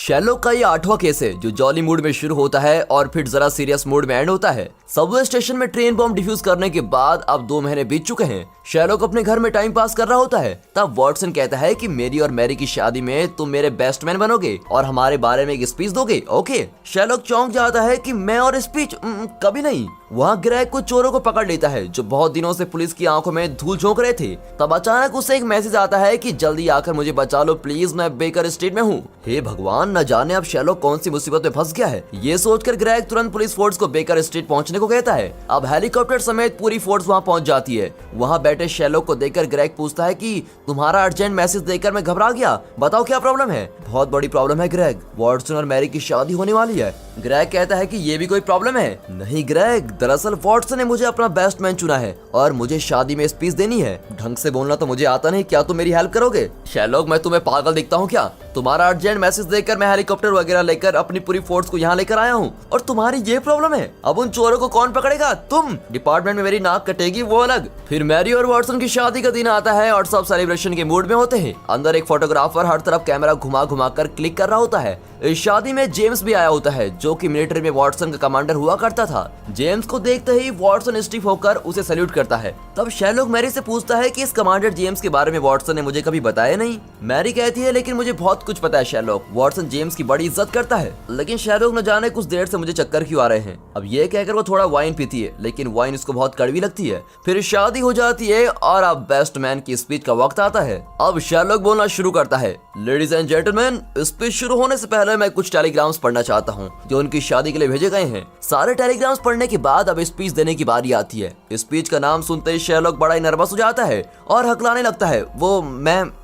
Sherlock का ये 8वां case है जो जॉली मूड में शुरू होता है और फिर जरा सीरियस मूड में एंड होता है। सबवे स्टेशन में ट्रेन बॉम्ब डिफ्यूज करने के बाद अब 2 महीने बीत चुके हैं। शेरलॉक अपने घर में टाइम पास कर रहा होता है, तब वॉटसन कहता है कि मेरी और मैरी की शादी में तुम मेरे बेस्ट मैन बनोगे और हमारे बारे में एक स्पीच दोगे। ओके। शेरलॉक चौंक जाता है कि मैं और स्पीच कभी नहीं। वहाँ ग्रेग कुछ चोरों को पकड़ लेता है जो बहुत दिनों से पुलिस की आंखों में धूल झोंक रहे थे। तब अचानक उसे एक मैसेज आता है कि जल्दी आकर मुझे बचा लो प्लीज, मैं बेकर स्ट्रीट में हूँ। हे भगवान, न जाने अब शेरलॉक कौन सी मुसीबत में फंस गया है। ये सोचकर ग्रेग तुरंत पुलिस फोर्स को बेकर स्ट्रीट पहुंचने को कहता है। अब हेलीकॉप्टर समेत पूरी फोर्स वहां पहुंच जाती है। वहां बैठे शेरलॉक को देखकर ग्रेग पूछता है कि तुम्हारा अर्जेंट मैसेज देखकर मैं घबरा गया, बताओ क्या प्रॉब्लम है। बहुत बड़ी प्रॉब्लम है ग्रेग, वॉटसन और मैरी की शादी होने वाली है। ग्रेग कहता है कि ये भी कोई प्रॉब्लम है। नहीं ग्रेग, दरअसल वॉटसन ने मुझे अपना बेस्ट मैन चुना है और मुझे शादी में स्पीच देनी है। ढंग से बोलना तो मुझे आता नहीं, क्या तुम मेरी हेल्प करोगे? शेरलॉक, मैं तुम्हें पागल दिखता हूँ क्या? तुम्हारा अर्जेंट मैसेज देखकर मैं हेलीकॉप्टर वगैरह लेकर अपनी पूरी फोर्स को यहाँ लेकर आया हूँ और तुम्हारी ये प्रॉब्लम है। अब उन चोरों को कौन पकड़ेगा? तुम। डिपार्टमेंट में मेरी नाक कटेगी वो अलग। फिर मैरी और वॉटसन की शादी का दिन आता है और सब सेलिब्रेशन के मूड में होते हैं। अंदर एक फोटोग्राफर हर तरफ कैमरा घुमा घुमा कर क्लिक कर रहा होता है। इस शादी में जेम्स भी आया होता है जो कि मिलिट्री में वॉटसन का कमांडर हुआ करता था। जेम्स को देखते ही वॉटसन स्टिफ होकर उसे सैल्यूट करता है। तब शेरलॉक मैरी से पूछता है कि इस कमांडर जेम्स के बारे में वॉटसन ने मुझे कभी बताया नहीं। मैरी कहती है लेकिन मुझे बहुत कुछ पता है शेरलॉक। वॉटसन जेम्स की बड़ी इज्जत करता है, लेकिन शेरलॉक न जाने कुछ देर से मुझे चक्कर क्यों आ रहे हैं। अब ये कहकर वो थोड़ा वाइन पीती है, लेकिन वाइन इसको बहुत कड़वी लगती है। फिर शादी हो जाती है और अब बेस्ट मैन की स्पीच का वक्त आता है। अब शेरलॉक बोलना शुरू करता है, लेडीज एंड जेंटलमैन, स्पीच शुरू होने से पहले मैं कुछ टेलीग्राम्स पढ़ना चाहता हूँ जो उनकी शादी के लिए भेजे गए हैं। सारे टेलीग्राम्स पढ़ने के बाद अब स्पीच देने की बारी आती है। स्पीच का नाम सुनते ही शेरलॉक बड़ा ही नर्वस हो जाता है और हकलाने लगता है।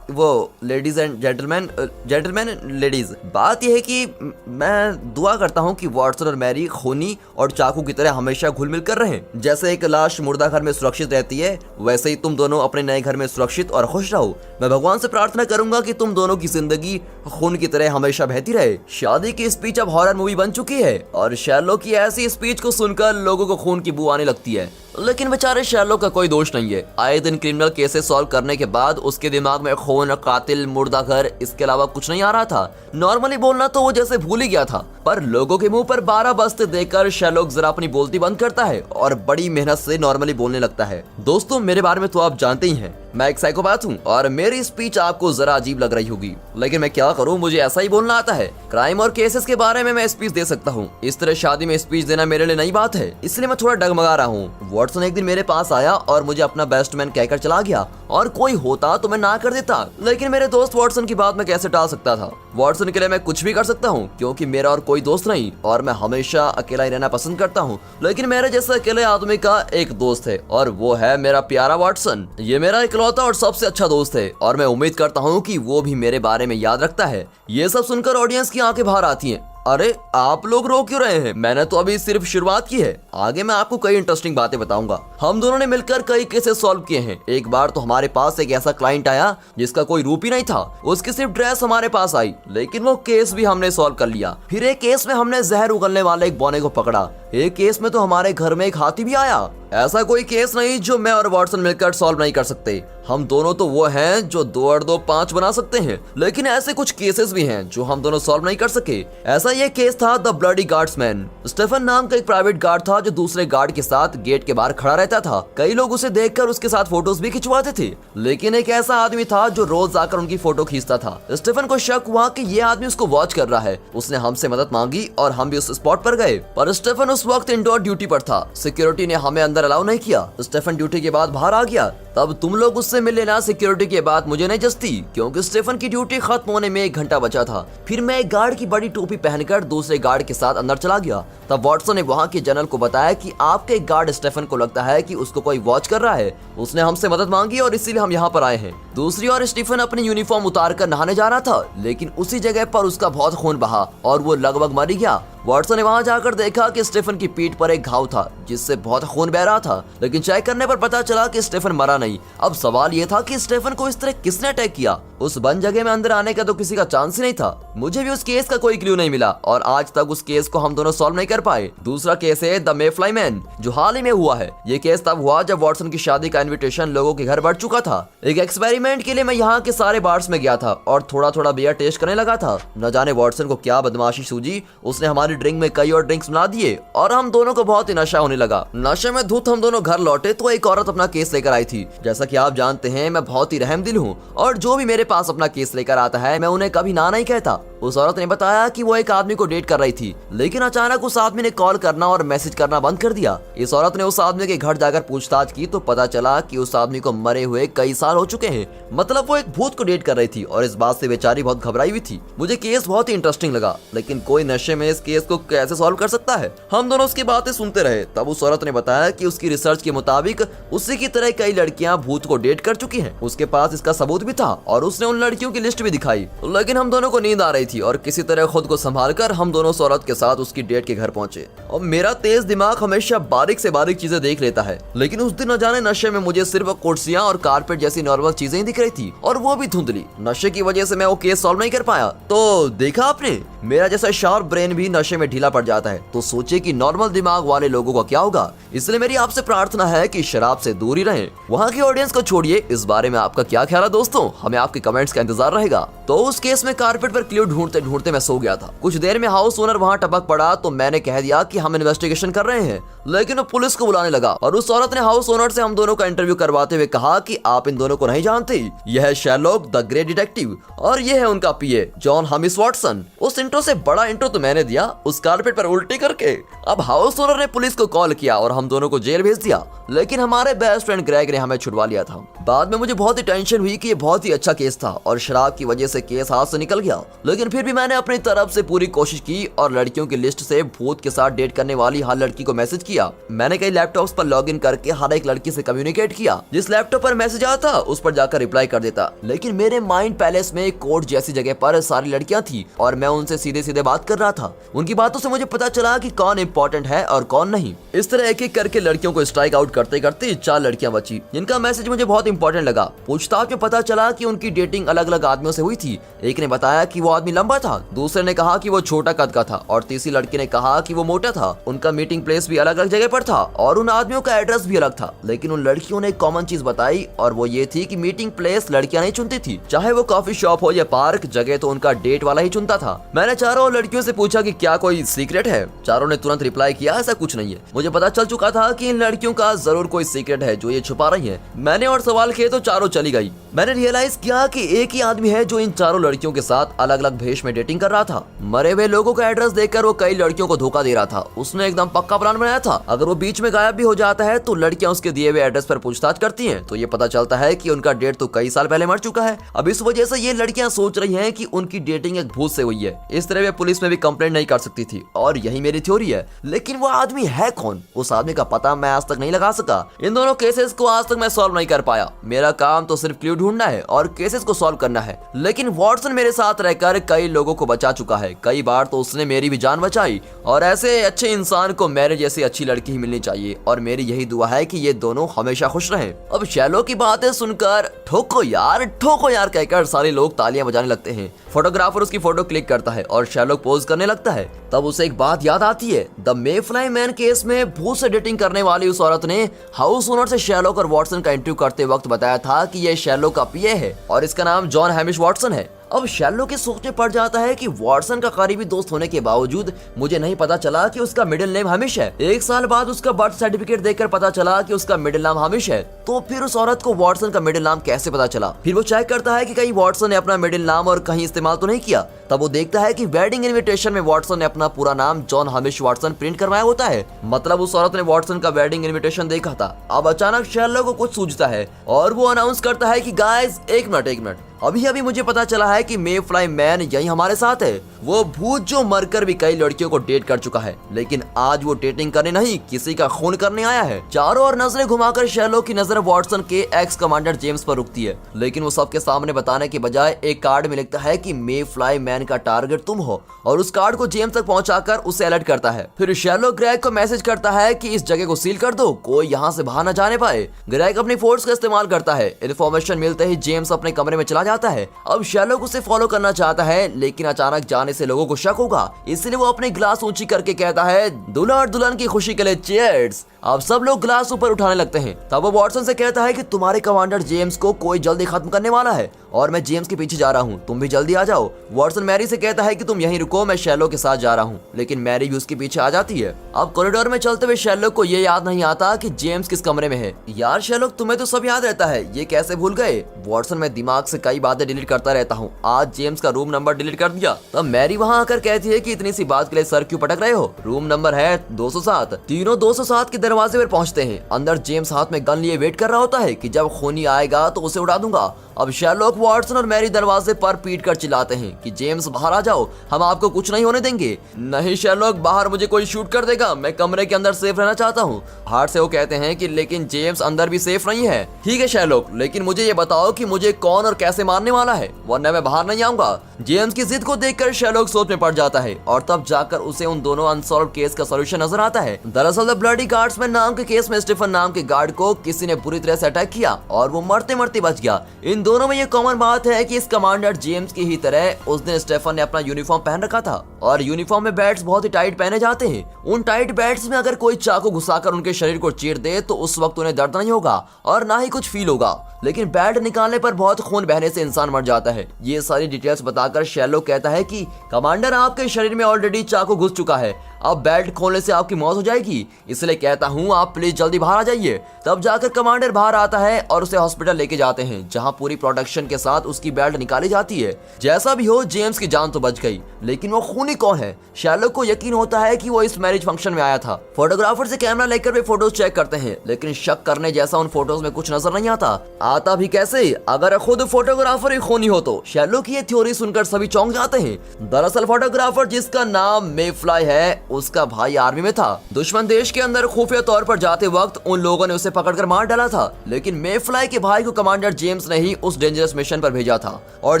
वो लेडीज एंड जेंटलमैन लेडीज, बात यह है कि मैं दुआ करता हूँ कि वॉटसन और मैरी खूनी और चाकू की तरह हमेशा घुल मिल कर रहें। जैसे एक लाश मुर्दा घर में सुरक्षित रहती है, वैसे ही तुम दोनों अपने नए घर में सुरक्षित और खुश रहो। मैं भगवान से प्रार्थना करूंगा कि तुम दोनों की जिंदगी खून की तरह हमेशा बहती रहे। शादी की स्पीच अब हॉरर मूवी बन चुकी है और शेरलॉक की ऐसी स्पीच को सुनकर लोगों को खून की बू आने लगती है। लेकिन बेचारे शेरलॉक का कोई दोष नहीं है। आए दिन क्रिमिनल केसेस सॉल्व करने के बाद उसके दिमाग में खून, कातिल, मुर्दा घर, इसके अलावा कुछ नहीं आ रहा था। नॉर्मली बोलना तो वो जैसे भूल ही गया था, पर लोगों के मुंह पर 12 बजते देखकर शेरलॉक जरा अपनी बोलती बंद करता है और बड़ी मेहनत से नॉर्मली बोलने लगता है। दोस्तों, मेरे बारे में तो आप जानते ही हैं, मैं एक साइकोपैथ हूँ और मेरी स्पीच आपको जरा अजीब लग रही होगी, लेकिन मैं क्या करूँ, मुझे ऐसा ही बोलना आता है। क्राइम और केसेस के बारे में मैं स्पीच दे सकता हूँ। इस तरह शादी में स्पीच देना मेरे लिए नई बात है, इसलिए मैं थोड़ा डगमगा रहा हूँ। वॉटसन एक दिन मेरे पास आया और मुझे अपना बेस्ट मैन कहकर चला गया और कोई होता तो मैं ना कर देता, लेकिन मेरे दोस्त वॉटसन की बात मैं कैसे टाल सकता था। वॉटसन के लिए मैं कुछ भी कर सकता हूँ क्योंकि मेरा और कोई दोस्त नहीं और मैं हमेशा अकेला ही रहना पसंद करता हूँ। लेकिन मेरे जैसे अकेले आदमी का एक दोस्त है और वो है मेरा प्यारा वॉटसन। ये मेरा इकलौता और सबसे अच्छा दोस्त है और मैं उम्मीद करता हूँ कि वो भी मेरे बारे में याद रखता है। ये सब सुनकर ऑडियंस की आंखें बाहर आती हैं। अरे आप लोग रो क्यों रहे हैं? मैंने तो अभी सिर्फ शुरुआत की है, आगे मैं आपको कई इंटरेस्टिंग बातें बताऊंगा। हम दोनों ने मिलकर कई केसेस सॉल्व किए हैं। एक बार तो हमारे पास एक ऐसा क्लाइंट आया जिसका कोई रूप ही नहीं था, उसकी सिर्फ ड्रेस हमारे पास आई, लेकिन वो केस भी हमने सॉल्व कर लिया। फिर एक केस में हमने जहर उगलने वाले एक बौने को पकड़ा। एक केस में तो हमारे घर में एक हाथी भी आया। ऐसा कोई केस नहीं जो मैं और वॉटसन मिलकर सॉल्व नहीं कर सकते। हम दोनों तो वो हैं जो 2 और 2 5 बना सकते हैं, लेकिन ऐसे कुछ केसेस भी हैं जो हम दोनों सॉल्व नहीं कर सके। ऐसा ये केस था द ब्लडी गार्ड्समैन। स्टेफन नाम का एक प्राइवेट गार्ड था जो दूसरे गार्ड के साथ गेट के बाहर खड़ा रहता था। कई लोग उसे देखकर उसके साथ फोटोज भी खिंचवाते थे, लेकिन एक ऐसा आदमी था जो रोज आकर उनकी फोटो खींचता था। स्टेफन को शक हुआ कि ये आदमी उसको वॉच कर रहा है। उसने हमसे मदद मांगी और हम भी उस स्पॉट पर गए, पर स्टेफन उस वक्त इंडोर ड्यूटी पर था। सिक्योरिटी ने हमें अंदर अलाउ नहीं किया। स्टेफन ड्यूटी के बाद बाहर आ गया। तब तुम लोग उससे मिल लेना। सिक्योरिटी के बाद मुझे नहीं जस्ती क्योंकि स्टेफन की ड्यूटी खत्म होने में 1 घंटा बचा था। फिर मैं एक गार्ड की बड़ी टोपी पहनकर दूसरे गार्ड के साथ अंदर चला गया। तब वॉटसन ने वहाँ के जनरल को बताया कि आपके एक गार्ड स्टेफन को लगता है कि उसको कोई वॉच कर रहा है। उसने हमसे मदद मांगी और इसीलिए हम यहाँ पर आए हैं। दूसरी ओर स्टीफन अपनी यूनिफॉर्म उतार कर नहाने जा रहा था, लेकिन उसी जगह पर उसका बहुत खून बहा और वो लगभग मर गया। वॉटसन ने वहां जाकर देखा कि स्टेफन की पीठ पर एक घाव था जिससे बहुत खून बह रहा था, लेकिन चेक करने पर पता चला कि स्टेफन मरा नहीं। अब सवाल ये था कि स्टेफन को इस तरह किसने अटैक किया। उस बंद जगह में अंदर आने का तो किसी का चांस ही नहीं था। मुझे भी उस केस का कोई क्लू नहीं मिला और आज तक उस केस को हम दोनों सॉल्व नहीं कर पाए। दूसरा केस है द मेफ्लाई मैन, जो हाल ही में हुआ है। ये केस तब हुआ जब वॉटसन की शादी का इन्विटेशन लोगों के घर बढ़ चुका था। एक एक्सपेरिमेंट के लिए मैं यहाँ के सारे बार्स में गया था और थोड़ा थोड़ा बियर टेस्ट करने लगा था। न जाने वॉटसन को क्या बदमाशी सूझी, उसने हमारी ड्रिंक में कई और ड्रिंक्स मिला दिए और हम दोनों को बहुत ही नशा होने लगा। नशे में धुत हम दोनों घर लौटे तो एक औरत अपना केस लेकर आई थी। जैसा कि आप जानते हैं मैं बहुत ही रहमदिल हूँ और जो भी मेरे पास अपना केस लेकर आता है मैं उन्हें कभी ना नहीं कहता। उस औरत ने बताया कि वो एक आदमी को डेट कर रही थी, लेकिन अचानक उस आदमी ने कॉल करना और मैसेज करना बंद कर दिया। इस औरत ने उस आदमी के घर जाकर पूछताछ की तो पता चला कि उस आदमी को मरे हुए कई साल हो चुके हैं। मतलब वो एक भूत को डेट कर रही थी और इस बात से बेचारी बहुत घबराई हुई थी। मुझे केस बहुत ही इंटरेस्टिंग लगा, लेकिन कोई नशे में इस केस को कैसे सॉल्व कर सकता है। हम दोनों उसकी बातें सुनते रहे। तब उस औरत ने बताया कि उसकी रिसर्च के मुताबिक उसी की तरह कई लड़कियां भूत को डेट कर चुकी हैं। उसके पास इसका सबूत भी था और उसने उन लड़कियों की लिस्ट भी दिखाई। लेकिन हम दोनों को नींद आ रही थी और किसी तरह खुद को संभालकर हम दोनों उस औरत के साथ उसकी डेट के घर पहुंचे। और मेरा तेज दिमाग हमेशा बारीक से बारीक चीजें देख लेता है, लेकिन उस दिन न जाने नशे में मुझे सिर्फ कुर्सियां और कारपेट जैसी नॉर्मल चीजें ही दिख रही थी और वो भी धुंधली। नशे की वजह से मैं वो केस सॉल्व नहीं कर पाया। तो देखा आपने, मेरा जैसा शार्प ब्रेन भी नशे में ढीला पड़ जाता है। तो सोचे कि नॉर्मल दिमाग वाले लोगों का क्या होगा। इसलिए मेरी आपसे प्रार्थना है कि शराब से दूर ही रहें। वहाँ की ऑडियंस को छोड़िए, इस बारे में आपका क्या ख्याल है दोस्तों? हमें आपके कमेंट्स का इंतजार रहेगा। तो उस केस में कारपेट पर क्लू ढूंढते ढूंढते मैं सो गया था। कुछ देर में हाउस ओनर वहाँ टपक पड़ा तो मैंने कह दिया कि हम इन्वेस्टिगेशन कर रहे हैं, लेकिन वो पुलिस को बुलाने लगा और उस औरत ने हाउस ओनर से हम दोनों का इंटरव्यू करवाते हुए कहा कि आप इन दोनों को नहीं जानते, यह है शेरलॉक द ग्रेट डिटेक्टिव और ये है उनका पीए जॉन हमिश वॉटसन। उस इंट्रो से बड़ा इंट्रो तो मैंने दिया, उस कारपेट पर उल्टी करके। अब हाउस ओनर ने पुलिस को कॉल किया और हम दोनों को जेल भेज दिया, लेकिन हमारे बेस्ट फ्रेंड ग्रेग ने हमें छुड़वा लिया था। बाद में मुझे बहुत ही टेंशन हुई कि ये बहुत ही अच्छा केस था और शराब की वजह से केस हाथ से निकल गया, लेकिन फिर भी मैंने अपनी तरफ से पूरी कोशिश की और लड़कियों की लिस्ट से भूत के साथ डेट करने वाली हर लड़की को मैसेज किया। मैंने कई लैपटॉप्स पर लॉगिन करके हर एक लड़की से कम्युनिकेट किया। जिस लैपटॉप पर मैसेज आता उस पर जाकर रिप्लाई कर देता, लेकिन मेरे माइंड पैलेस में कोर्ट जैसी जगह पर सारी लड़कियां थी और मैं उनसे सीधे सीधे बात कर रहा था। उनकी बातों से मुझे पता चला कि कौन इंपॉर्टेंट है और कौन नहीं। इस तरह एक एक करके लड़कियों को स्ट्राइक आउट करते करते 4 लड़कियां बची, जिनका मैसेज मुझे बहुत इंपॉर्टेंट लगा। पूछताछ में पता चला कि उनकी डेटिंग अलग अलग आदमियों से हुई थी। एक ने बताया कि वो आदमी लंबा था, दूसरे ने कहा कि वो छोटा कद का था और तीसरी लड़की ने कहा कि वो मोटा था। उनका मीटिंग प्लेस भी अलग अलग जगह पर था और उन आदमियों का एड्रेस भी अलग था, लेकिन उन लड़कियों ने एक कॉमन चीज बताई और वो ये थी कि मीटिंग प्लेस लड़कियां नहीं चुनती थी, चाहे वो कॉफी शॉप हो या पार्क, जगह तो उनका डेट वाला ही चुनता था। मैंने चारों लड़कियों से पूछा कि क्या कोई सीक्रेट है। चारों ने तुरंत रिप्लाई किया ऐसा कुछ नहीं है। मुझे पता चल चुका था कि इन लड़कियों का जरूर कोई सीक्रेट है जो ये छुपा रही है। मैंने और सवाल किए तो चारों चली गई। मैंने रियलाइज किया कि एक ही आदमी है जो इन चारों लड़कियों के साथ अलग अलग भेष में डेटिंग कर रहा था। मरे हुए लोगों का एड्रेस देखकर वो कई लड़कियों को धोखा दे रहा था। उसने एकदम पक्का प्लान बनाया था, अगर वो बीच में गायब भी हो जाता है तो लड़कियां उसके दिए हुए एड्रेस पर पूछताछ करती हैं, तो ये पता चलता है कि उनका डेट तो कई साल पहले मर चुका है। अब इस वजह से ये लड़कियां सोच रही हैं कि उनकी डेटिंग एक भूत से हुई है। इस तरह वे पुलिस में भी कंप्लेंट नहीं कर सकती थी और यही मेरी थ्योरी है। लेकिन वो आदमी है कौन? उस आदमी का पता मैं आज तक नहीं लगा सका। इन दोनों केसेस को आज तक मैं सॉल्व नहीं कर पाया। मेरा काम तो सिर्फ क्लू ढूंढना है और केसेस को सॉल्व करना है। लेकिन वॉटसन मेरे साथ रहकर कई लोगों को बचा चुका है। कई बार तो उसने मेरी भी जान बचाई और ऐसे अच्छे इंसान को मेरे जैसी अच्छी लड़की ही मिलनी चाहिए और मेरी यही दुआ है कि ये दोनों हमेशा खुश रहें। अब शेरलॉक की बातें सुनकर ठोको यार कहकर सारे लोग तालियां बजाने लगते हैं। फोटोग्राफर उसकी फोटो क्लिक करता है और शेरलॉक पोज करने लगता है। तब उसे एक बात याद आती है, द मेफ्लाई मैन केस में भूत से डेटिंग करने वाली उस औरत ने हाउस ओनर से शेरलॉक और वॉटसन का इंटरव्यू करते वक्त बताया था कि ये शेरलॉक का पीए है और इसका नाम जॉन हैमिश वॉटसन है। अब शेरलॉक के सोच में पड़ जाता है कि वॉटसन का करीबी दोस्त होने के बावजूद मुझे नहीं पता चला कि उसका मिडिल नेम हमिश है। 1 साल बाद उसका बर्थ सर्टिफिकेट देखकर पता चला कि उसका मिडिल नाम हमिश है। तो फिर उस औरत को वॉटसन का मिडिल नाम कैसे पता चला? फिर वो चेक करता है कि कहीं वॉटसन ने अपना मिडिल नाम और कहीं इस्तेमाल तो नहीं किया। तब वो देखता है कि वेडिंग इनविटेशन में वॉटसन ने अपना पूरा नाम जॉन हमिश वॉटसन प्रिंट करवाया होता है। मतलब उस औरत ने वॉटसन का वेडिंग इनविटेशन देखा था। अब अचानक शेरलॉक को कुछ सूझता है और वो अनाउंस करता है कि गाइस एक मिनट, अभी मुझे पता चला है कि मेफ्लाई मैन यही हमारे साथ है। वो भूत जो मरकर भी कई लड़कियों को डेट कर चुका है, लेकिन आज वो डेटिंग करने नहीं किसी का खून करने आया है। चारों ओर नजरें घुमाकर शेरलॉक की नजर वॉटसन के एक्स कमांडर जेम्स पर रुकती है, लेकिन वो सबके सामने बताने के बजाय एक कार्ड में लिखता है कि मे फ्लाई मैन का टारगेट तुम हो, और उस कार्ड को जेम्स तक पहुंचाकर उसे अलर्ट करता है। फिर शेरलॉक ग्रेग को मैसेज करता है कि इस जगह को सील कर दो, कोई यहाँ से बाहर न जाने पाए। ग्रेग अपनी फोर्स का इस्तेमाल करता है। इन्फॉर्मेशन मिलते ही जेम्स अपने कमरे में चला जाता है। अब शेरलॉक उसे फॉलो करना चाहता है, लेकिन अचानक जाने से लोगों को शक होगा, इसलिए वो अपनी ग्लास ऊंची करके कहता है दूल्हा और दुल्हन की खुशी के लिए चीयर्स। अब सब लोग ग्लास ऊपर उठाने लगते हैं। तब वो वॉटसन से कहता है कि तुम्हारे कमांडर जेम्स को कोई जल्दी खत्म करने वाला है और मैं जेम्स के पीछे जा रहा हूँ, तुम भी जल्दी आ जाओ। वॉटसन मैरी से कहता है कि तुम यहीं रुको, मैं शेरलॉक के साथ जा रहा हूँ, लेकिन मैरी भी उसके पीछे आ जाती है। अब कॉरिडोर में चलते हुए शेरलॉक को ये याद नहीं आता कि जेम्स किस कमरे में है। यार शेरलॉक, तुम्हें तो सब याद रहता है, ये कैसे भूल गए? वॉटसन, मैं दिमाग से कई बातें डिलीट करता रहता हूँ, आज जेम्स का रूम नंबर डिलीट कर दिया। तब मैरी वहाँ आकर कहती है कि इतनी सी बात के लिए सर क्यों पटक रहे हो, रूम नंबर है 207। तीनों 207 के दरवाजे पर पहुंचते हैं। अंदर जेम्स हाथ में गन लिए वेट कर रहा होता है कि जब खूनी आएगा तो उसे उड़ा दूंगा। अब शेरलॉक, वॉटसन और मैरी दरवाजे पर पीट कर चिल्लाते हैं कि जेम्स बाहर आ जाओ, हम आपको कुछ नहीं होने देंगे। नहीं शेरलॉक, बाहर मुझे कोई शूट कर देगा, मैं कमरे के अंदर सेफ रहना चाहता हूँ। हार्ट से वो कहते हैं कि लेकिन जेम्स अंदर भी सेफ नहीं है। ठीक है शेरलॉक, लेकिन मुझे ये बताओ कि मुझे कौन और कैसे मारने वाला है, वरना मैं बाहर नहीं आऊंगा। जेम्स की जिद को देखकर शेरलॉक सोच में पड़ जाता है और तब जाकर उसे उन दोनों अनसॉल्व केस का सॉल्यूशन नजर आता है। दरअसल द ब्लडी गार्ड्समैन नाम के केस में स्टीफन नाम के गार्ड को किसी ने बुरी तरह से अटैक किया और वो मरते मरते बच गया। इन दोनों में ये कॉमन बात है कि इस कमांडर जेम्स की ही तरह उस दिन स्टीफन ने अपना यूनिफॉर्म पहन रखा था और यूनिफॉर्म में बेल्ट्स बहुत ही टाइट पहने जाते हैं। उन टाइट बेल्ट्स में अगर कोई चाकू घुसाकर उनके शरीर को चीर दे तो उस वक्त उन्हें दर्द नहीं होगा और ना ही कुछ फील होगा, लेकिन बेल्ट निकालने पर बहुत खून बहने से इंसान मर जाता है। ये सारी डिटेल्स बताकर शेरलॉक कहता है कि कमांडर, आपके शरीर में ऑलरेडी चाकू घुस चुका है, अब बेल्ट खोलने से आपकी मौत हो जाएगी, इसलिए कहता हूँ आप प्लीज जल्दी बाहर आ जाइए। तब जाकर कमांडर बाहर आता है और उसे हॉस्पिटल लेके जाते हैं, जहाँ पूरी प्रोटेक्शन के साथ उसकी बेल्ट निकाली जाती है। जैसा भी हो, जेम्स की जान तो बच गई, लेकिन वो खूनी कौन है? शेरलॉक को यकीन होता है कि वो इस मैरिज फंक्शन में आया था। फोटोग्राफर से कैमरा लेकर वे फोटोज चेक करते हैं, लेकिन शक करने जैसा उन फोटोज में कुछ नजर नहीं आता भी कैसे अगर खुद फोटोग्राफर ही खूनी हो तो? शेरलॉक की ये थ्योरी सुनकर सभी चौंक जाते हैं। दरअसल फोटोग्राफर जिसका नाम मे फ्लाई है, उसका भाई आर्मी में था। दुश्मन देश के अंदर खुफिया तौर पर जाते वक्त उन लोगों ने उसे पकड़कर मार डाला था, लेकिन मे फ्लाई के भाई को कमांडर जेम्स ने ही उस डेंजरस मिशन पर भेजा था और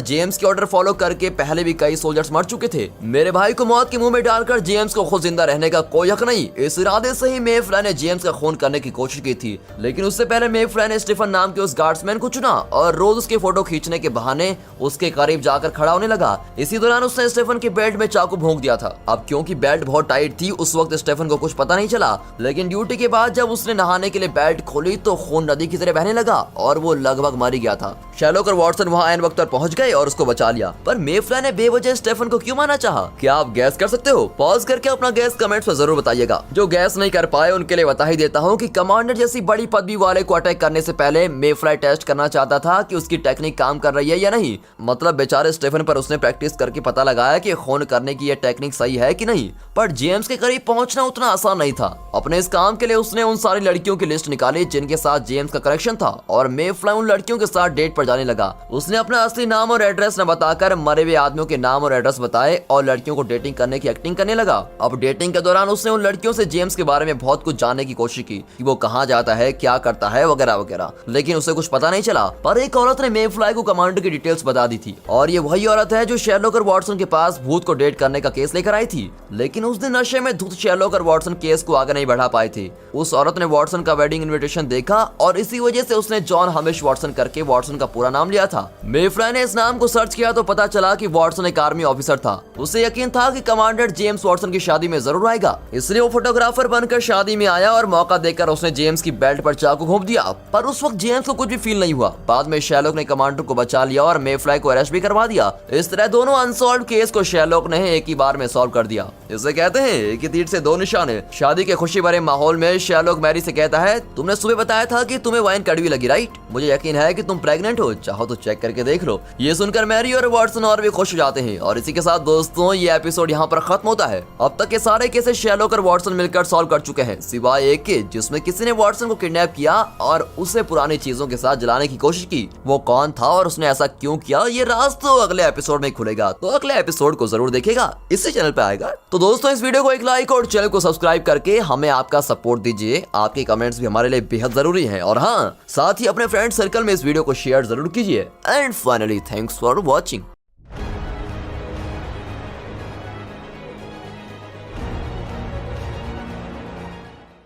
जेम्स के ऑर्डर फॉलो करके पहले भी कई सोल्जर्स मर चुके थे। मेरे भाई को मौत के मुंह में डालकर जेम्स को खुद जिंदा रहने का कोई हक नहीं। इस इरादे से ही मे फ्लाई ने जेम्स का खून करने की कोशिश की थी, लेकिन उससे पहले मे फ्लाई ने स्टीफन नाम के उस गार्ड्समैन को चुना और रोज उसके फोटो खींचने के बहाने उसके करीब जाकर खड़ा होने लगा। इसी दौरान उसने स्टीफन के बेल्ट में चाकू भोंक दिया था। अब क्योंकि बेल्ट बहुत टाइट थी, उस वक्त स्टीफन को कुछ पता नहीं चला, लेकिन ड्यूटी के बाद जब उसने नहाने के लिए बेल्ट खोली तो खून नदी की तरह बहने लगा और वो लगभग मर ही गया था। शेरलॉक और वॉटसन वहां ऐन वक्त पर पहुंच गए और उसको बचा लिया, पर मे फ्लाई ने बेवजह स्टीफन को क्यों मारना चाहा? क्या आप गैस कर सकते हो? पॉज करके अपना गैस कमेंट्स में जरूर बताइएगा। जो गैस नहीं कर पाए उनके लिए बता ही देता हूँ कि कमांडर जैसी बड़ी पदवी वाले को अटैक करने से पहले मे फ्लाई टेस्ट करना चाहता था कि उसकी टेक्निक काम कर रही है या नहीं। मतलब बेचारे स्टीफन पर उसने प्रैक्टिस करके पता लगाया कि खून करने की यह टेक्निक सही है कि नहीं, पर जेम्स के करीब पहुंचना उतना आसान नहीं था। अपने इस काम के लिए उसने उन सारी लड़कियों की लिस्ट निकाली जिनके साथ जेम्स का कनेक्शन था और मे फ्लाई उन लड़कियों के साथ डेट पर जाने लगा। उसने अपना असली नाम और एड्रेस न बताकर मरे हुए आदमियों के नाम और एड्रेस बताए और लड़कियों को डेटिंग करने की एक्टिंग करने लगा। अब डेटिंग के दौरान उसने उन लड़कियों से जेम्स के बारे में बहुत कुछ जानने की कोशिश की कि वो कहाँ जाता है, क्या करता है, वगैरह वगैरह, लेकिन उसे कुछ पता नहीं चला। पर एक औरत ने मे फ्लाई को कमांडर की डिटेल्स बता दी थी और ये वही औरत है जो शेरलॉक और वॉटसन के पास भूत को डेट करने का केस लेकर आई थी, लेकिन उस दिन नशे में धुत शेरलॉक और वॉटसन केस को आगे नहीं बढ़ा पाए थे। उस औरत ने वॉटसन का वेडिंग इनविटेशन देखा और इसी वजह से उसने जॉन हमिश वॉटसन करके वॉटसन का पूरा नाम लिया था। मे फ्लाई ने इस नाम को सर्च किया तो पता चला कि वॉटसन एक आर्मी ऑफिसर था। उसे यकीन था कि कमांडर जेम्स वॉटसन की शादी में जरूर आएगा, इसलिए वो फोटोग्राफर बनकर शादी में आया और मौका देकर उसने जेम्स की बेल्ट पर चाकू घोंप दिया। पर उस वक्त जेम्स को कुछ भी फील नहीं हुआ। बाद में शेरलॉक ने कमांडर को बचा लिया और मे फ्लाई को अरेस्ट भी करवा दिया। इस तरह दोनों अनसॉल्व केस को शेरलॉक ने एक ही बार में सॉल्व कर दिया। इसे कहते हैं कि तीर से दो निशान है। शादी के खुशी भरे माहौल में शेरलॉक मैरी से कहता है, तुमने सुबह बताया था कि तुम्हें वाइन कड़वी लगी, राइट? मुझे यकीन है कि तुम प्रेग्नेंट हो, चाहो तो चेक करके देख लो। ये सुनकर मैरी और वाटसन और भी खुश हो जाते हैं और इसी के साथ दोस्तों ये एपिसोड यहाँ पर खत्म होता है। अब तक के सारे केसेस शेरलॉक और वाटसन मिलकर सॉल्व कर चुके हैं, सिवाय एक के जिसमें किसी ने वाटसन को किडनैप किया और उसे पुरानी चीजों के साथ जलाने की कोशिश की। वो कौन था और उसने ऐसा क्यों किया, ये राज तो अगले एपिसोड में खुलेगा, तो अगले एपिसोड को जरूर देखेगा, इसी चैनल पे आएगा। तो दोस्तों इस वीडियो को एक लाइक और चैनल को सब्सक्राइब करके हमें आपका सपोर्ट दीजिए। आपके कमेंट्स भी हमारे लिए बेहद जरूरी हैं और हाँ, साथ ही अपने फ्रेंड सर्कल में इस वीडियो को शेयर जरूर कीजिए। And finally thanks for watching.